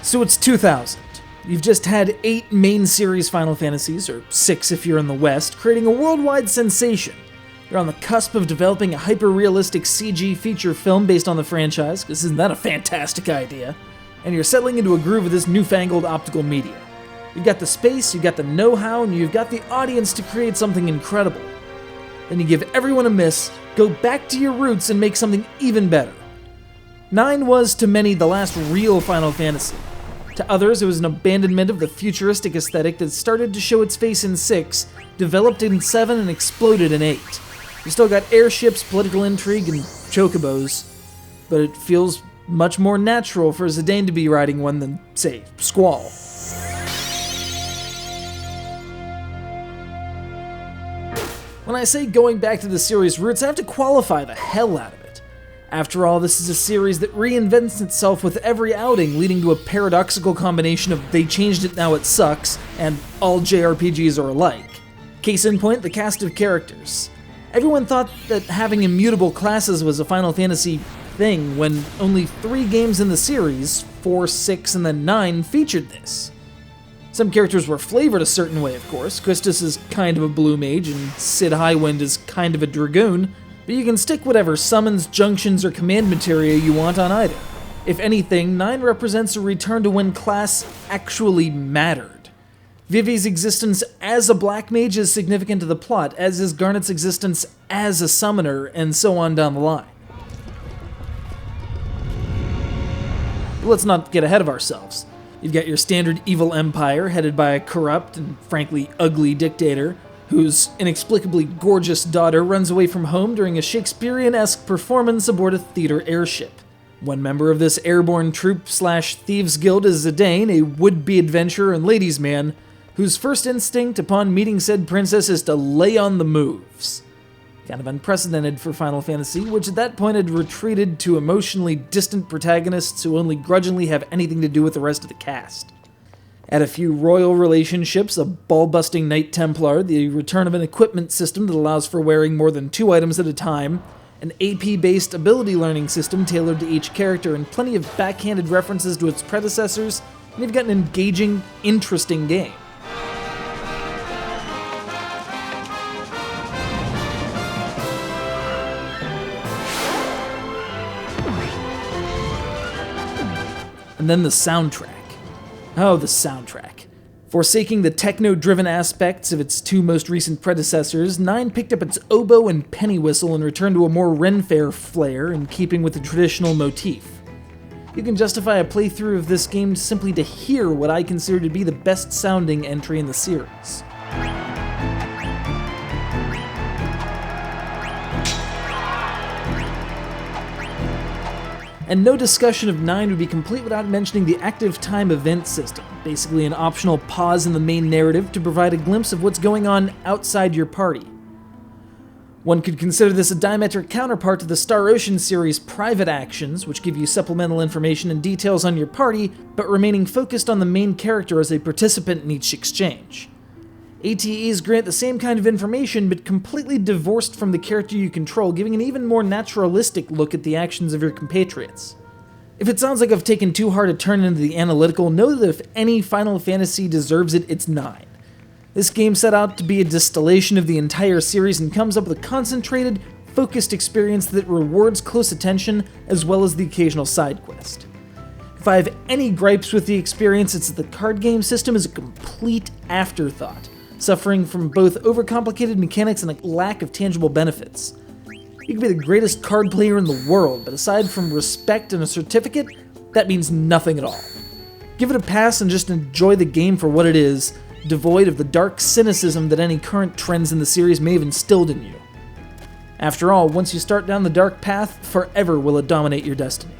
So it's 2000. You've just had 8 main series Final Fantasies, or 6 if you're in the West, creating a worldwide sensation. You're on the cusp of developing a hyper-realistic CG feature film based on the franchise, because isn't that a fantastic idea? And you're settling into a groove of this newfangled optical media. You've got the space, you've got the know-how, and you've got the audience to create something incredible. Then you give everyone a miss, go back to your roots, and make something even better. 9 was, to many, the last real Final Fantasy. To others, it was an abandonment of the futuristic aesthetic that started to show its face in 6, developed in 7, and exploded in 8. You still got airships, political intrigue, and chocobos, but it feels much more natural for Zidane to be riding one than, say, Squall. When I say going back to the series' roots, I have to qualify the hell out of it. After all, this is a series that reinvents itself with every outing, leading to a paradoxical combination of they changed it, now it sucks, and all JRPGs are alike. Case in point, the cast of characters. Everyone thought that having immutable classes was a Final Fantasy thing when only 3 games in the series, 4, 6, and then 9, featured this. Some characters were flavored a certain way, of course. Christus is kind of a Blue Mage, and Sid Highwind is kind of a Dragoon, but you can stick whatever summons, junctions, or command materia you want on either. If anything, 9 represents a return to when class actually mattered. Vivi's existence as a Black Mage is significant to the plot, as is Garnet's existence as a summoner, and so on down the line. But let's not get ahead of ourselves. You've got your standard evil empire, headed by a corrupt and frankly ugly dictator, whose inexplicably gorgeous daughter runs away from home during a Shakespearean-esque performance aboard a theater airship. One member of this airborne troupe/thieves guild is Zidane, a would-be adventurer and ladies' man, whose first instinct upon meeting said princess is to lay on the moves. Kind of unprecedented for Final Fantasy, which at that point had retreated to emotionally distant protagonists who only grudgingly have anything to do with the rest of the cast. Add a few royal relationships, a ball-busting Knight Templar, the return of an equipment system that allows for wearing more than 2 items at a time, an AP-based ability learning system tailored to each character, and plenty of backhanded references to its predecessors, and you've got an engaging, interesting game. And then the soundtrack. Oh, the soundtrack. Forsaking the techno-driven aspects of its 2 most recent predecessors, 9 picked up its oboe and penny whistle and returned to a more Ren Fair flair in keeping with the traditional motif. You can justify a playthrough of this game simply to hear what I consider to be the best-sounding entry in the series. And no discussion of 9 would be complete without mentioning the active time event system, basically an optional pause in the main narrative to provide a glimpse of what's going on outside your party. One could consider this a diametric counterpart to the Star Ocean series' private actions, which give you supplemental information and details on your party, but remaining focused on the main character as a participant in each exchange. ATEs grant the same kind of information, but completely divorced from the character you control, giving an even more naturalistic look at the actions of your compatriots. If it sounds like I've taken too hard a turn into the analytical, know that if any Final Fantasy deserves it, it's 9. This game set out to be a distillation of the entire series and comes up with a concentrated, focused experience that rewards close attention as well as the occasional side quest. If I have any gripes with the experience, it's that the card game system is a complete afterthought, suffering from both overcomplicated mechanics and a lack of tangible benefits. You can be the greatest card player in the world, but aside from respect and a certificate, that means nothing at all. Give it a pass and just enjoy the game for what it is, devoid of the dark cynicism that any current trends in the series may have instilled in you. After all, once you start down the dark path, forever will it dominate your destiny.